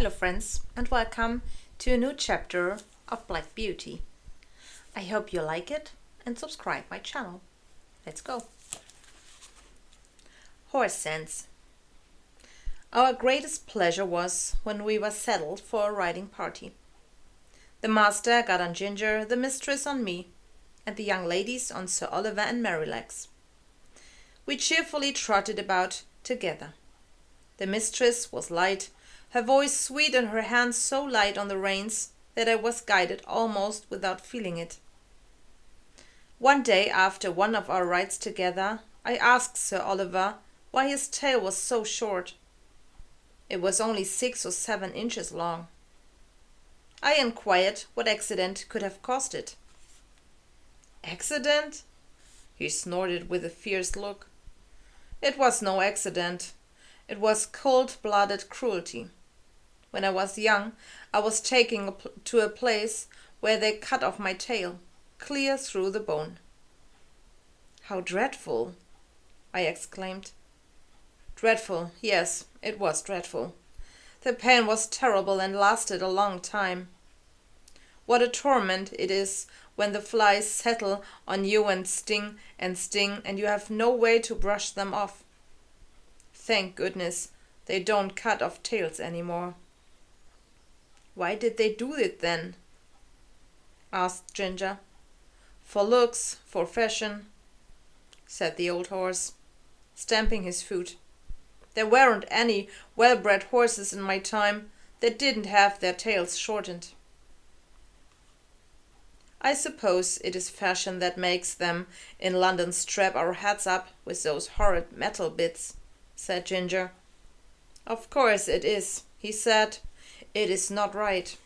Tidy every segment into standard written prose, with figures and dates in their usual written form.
Hello friends, and welcome to a new chapter of Black Beauty. I hope you like it and subscribe my channel. Let's go. Horse sense. Our greatest pleasure was when we were settled for a riding party. The master got on Ginger, the mistress on me, and the young ladies on Sir Oliver and Merrylegs. We cheerfully trotted about together. The mistress was light, her voice sweet and her hands so light on the reins that I was guided almost without feeling it. One day after one of our rides together, I asked Sir Oliver why his tail was so short. It was only 6 or 7 inches long. I inquired what accident could have caused it. Accident? He snorted with a fierce look. It was no accident. It was cold-blooded cruelty. When I was young, I was taken to a place where they cut off my tail, clear through the bone. How dreadful! I exclaimed. Dreadful, yes, it was dreadful. The pain was terrible and lasted a long time. What a torment it is when the flies settle on you and sting, and you have no way to brush them off. Thank goodness they don't cut off tails anymore. Why did they do it then? Asked Ginger. For looks, for fashion, said the old horse, stamping his foot. There weren't any well-bred horses in my time that didn't have their tails shortened. I suppose it is fashion that makes them in London strap our heads up with those horrid metal bits, said Ginger. Of course it is, he said. It is not right.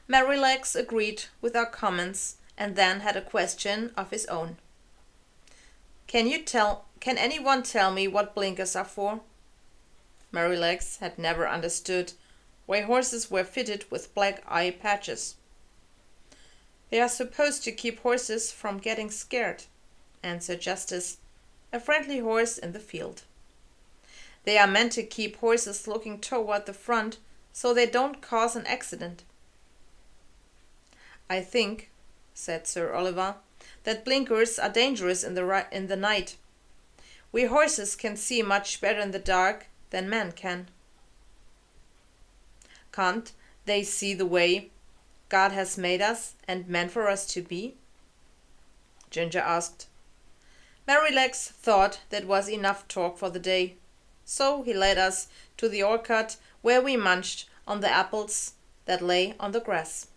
Merrylegs agreed with our comments and then had a question of his own. Can anyone tell me what blinkers are for? Merrylegs had never understood why horses were fitted with black eye patches. They are supposed to keep horses from getting scared, answered Justice, a friendly horse in the field. They are meant to keep horses looking toward the front so they don't cause an accident. I think, said Sir Oliver, that blinkers are dangerous in the night. We horses can see much better in the dark than men can. Can't they see the way God has made us and meant for us to be? Ginger asked. Merrylegs thought that was enough talk for the day, so he led us to the orchard where we munched on the apples that lay on the grass.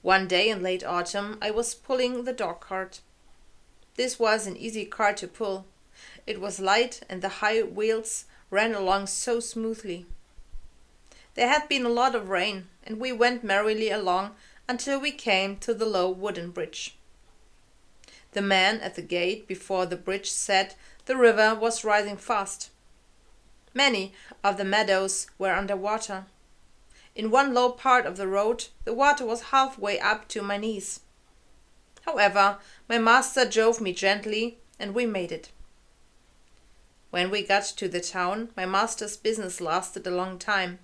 One day in late autumn I was pulling the dog cart. This was an easy cart to pull. It was light and the high wheels ran along so smoothly. There had been a lot of rain, and we went merrily along until we came to the low wooden bridge. The man at the gate before the bridge said the river was rising fast. Many of the meadows were under water. In one low part of the road, the water was halfway up to my knees. However, my master drove me gently, and we made it. When we got to the town, my master's business lasted a long time.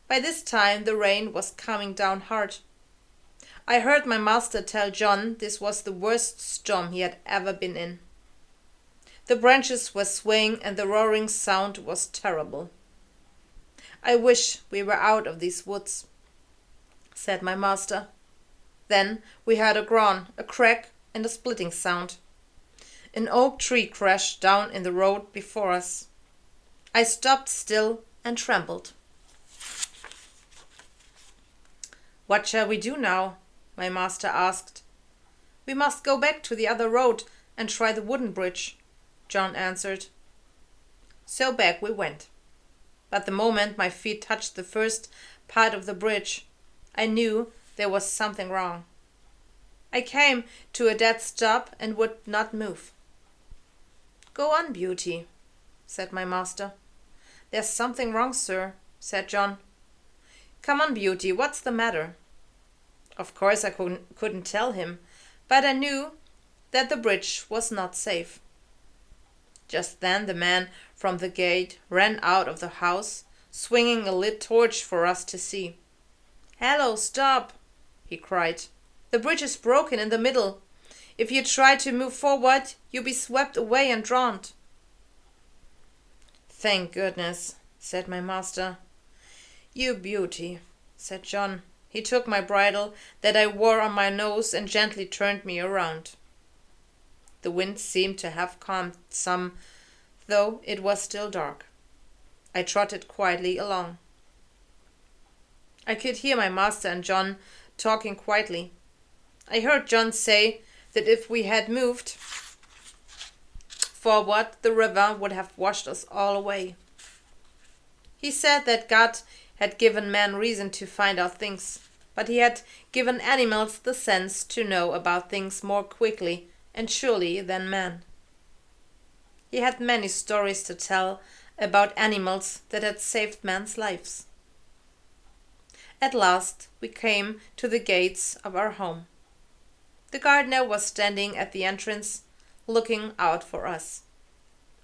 By this time the rain was coming down hard. I heard my master tell John this was the worst storm he had ever been in. The branches were swaying and the roaring sound was terrible. I wish we were out of these woods, said my master. Then we heard a groan, a crack, and a splitting sound. An oak tree crashed down in the road before us. I stopped still and trembled. What shall we do now? My master asked. We must go back to the other road and try the wooden bridge, John answered. So back we went. But the moment my feet touched the first part of the bridge, I knew there was something wrong. I came to a dead stop and would not move. Go on, Beauty, said my master. There's something wrong, sir, said John. Come on, Beauty, what's the matter? Of course I couldn't tell him, but I knew that the bridge was not safe. Just then the man from the gate ran out of the house, swinging a lit torch for us to see. "Hello, stop!" he cried. "The bridge is broken in the middle. If you try to move forward, you'll be swept away and drowned." "Thank goodness," said my master. "You beauty," said John. He took my bridle that I wore on my nose and gently turned me around. The wind seemed to have calmed some, though it was still dark. I trotted quietly along. I could hear my master and John talking quietly. I heard John say that if we had moved forward, the river would have washed us all away. He said that God had given man reason to find out things, but he had given animals the sense to know about things more quickly and surely than man. He had many stories to tell about animals that had saved men's lives. At last we came to the gates of our home. The gardener was standing at the entrance, looking out for us.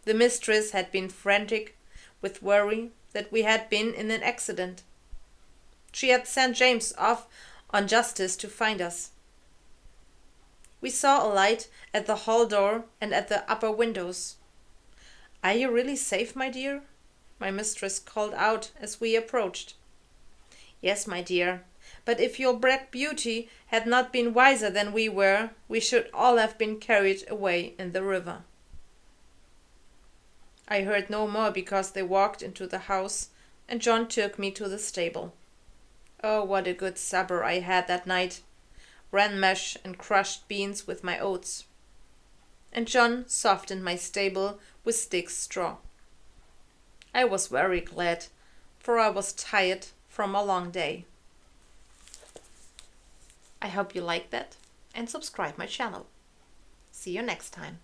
The mistress had been frantic with worry that we had been in an accident. She had sent James off on justice to find us. We saw a light at the hall door and at the upper windows. "Are you really safe, my dear?" my mistress called out as we approached. "Yes, my dear, but if your black beauty had not been wiser than we were, we should all have been carried away in the river." I heard no more because they walked into the house and John took me to the stable. Oh, what a good supper I had that night! Bran mash and crushed beans with my oats. And John softened my stable with sticks straw. I was very glad, for I was tired from a long day. I hope you liked that and subscribe my channel. See you next time.